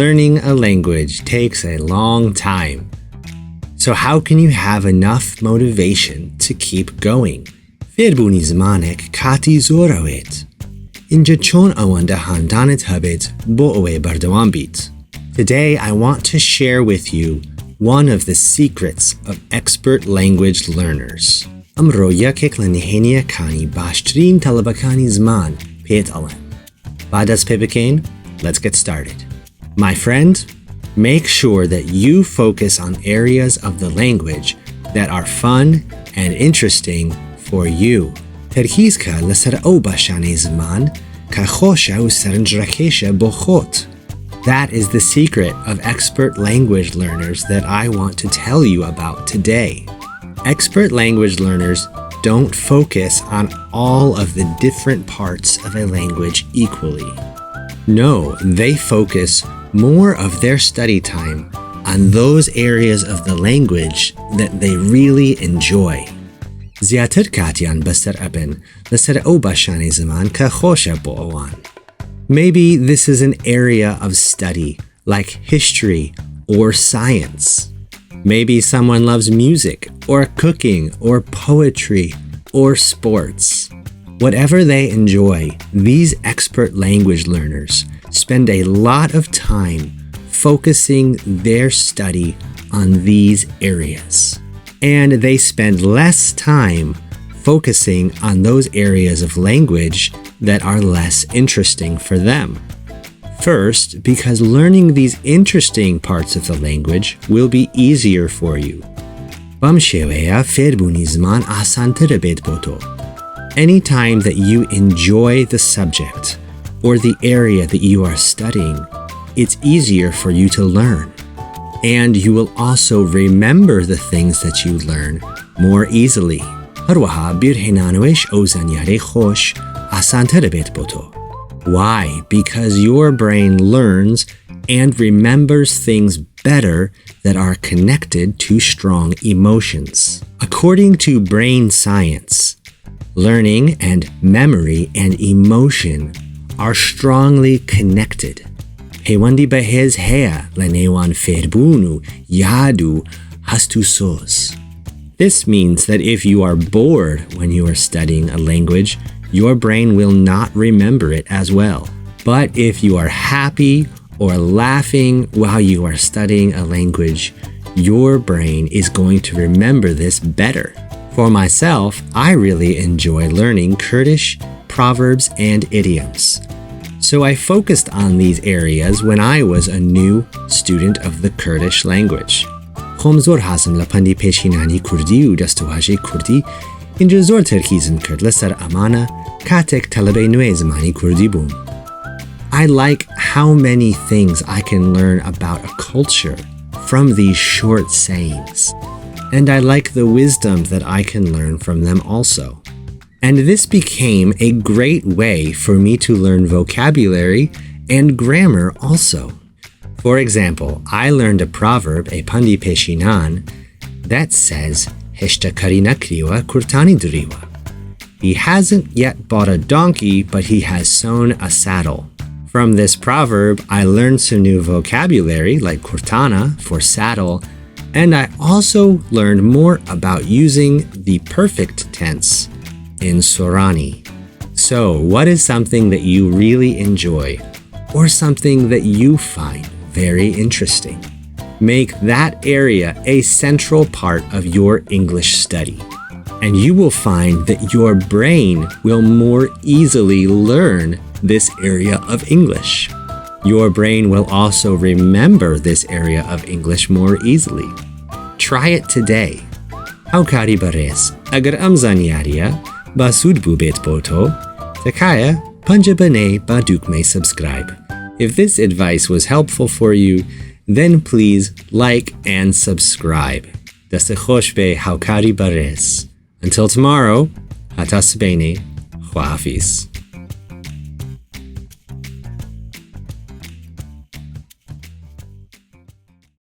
Learning a language takes a long time. So how can you have enough motivation to keep going? فێربوونی زمانێک کاتی زۆرەوێت. اینجا چۆن ئەوەندە هەندانت هەبێت بۆ ئەوەی بەردەوام بیت. Today I want to share with you one of the secrets of expert language learners. ئەمڕۆ یەکێک لە نهێنیەکانی باشترین تەلەبەکانی زمان پێت ئەڵێم. با دەست پێ بکەین. Let's get started. My friend, make sure that you focus on areas of the language that are fun and interesting for you. تركيزك لسر أو باشاني زمان كخوشة وسرنجركيشة بخوت. That is the secret of expert language learners that I want to tell you about today. Expert language learners don't focus on all of the different parts of a language equally. No, they focus more of their study time on those areas of the language that they really enjoy. زیاتر کاتیان بەسەر ئەبن لەسەر ئەو باشانەی زمان کە خۆشە بۆ ئەوان. Maybe this is an area of study like history or science. Maybe someone loves music or cooking or poetry or sports. Whatever they enjoy, these expert language learners spend a lot of time focusing their study on these areas. And they spend less time focusing on those areas of language that are less interesting for them. First, because learning these interesting parts of the language will be easier for you. بەم شێوەیە فێربوونی زمان ئاسانترە بێت بۆ تۆ. Anytime that you enjoy the subject or the area that you are studying, it's easier for you to learn. And you will also remember the things that you learn more easily. هەروەها بیرهێنانەوەیش ئەو زانیارەی خۆش ئاسانترە بێت بۆ تۆ. Why? Because your brain learns and remembers things better that are connected to strong emotions. According to brain science, learning and memory and emotion are strongly connected. پەیوەندی بەهێز هەیە لە نێوان فێربوون و یاد و هەست و سۆز. This means that if you are bored when you are studying a language, your brain will not remember it as well. But if you are happy or laughing while you are studying a language, your brain is going to remember this better. For myself, I really enjoy learning Kurdish, proverbs, and idioms. So I focused on these areas when I was a new student of the Kurdish language. خۆم زۆر حەزم لە پەندی پێشینانی کوردی و دەستەواژەی کوردی اینجا زۆر تەرکیزم کرد لەسەر ئەمانە کاتێک تەلەبەی نوێی زمانی کوردی بووم. I like how many things I can learn about a culture from these short sayings. And I like the wisdom that I can learn from them also. And this became a great way for me to learn vocabulary and grammar also. For example, I learned a proverb, a pandi peshinan, that says, Heshta kari nakriwa kurtani duriwa. He hasn't yet bought a donkey, but he has sewn a saddle. From this proverb, I learned some new vocabulary like kurtana for saddle, and I also learned more about using the perfect tense in Sorani. So, what is something that you really enjoy or something that you find very interesting? Make that area a central part of your English study, and you will find that your brain will more easily learn this area of English. Your brain will also remember this area of English more easily. Try it today. هاوکاری بەڕێز ئەگەر ئەم زانیاریە باسوود بوو بێت بۆ تۆ تکایە پەنجە بەنێ با دووکمەی subscribe. If this advice was helpful for you, then please like and subscribe. دەست خۆش بێ هاوکاری بەڕێز. Until tomorrow, هەتا سبەینێ خواحافیز.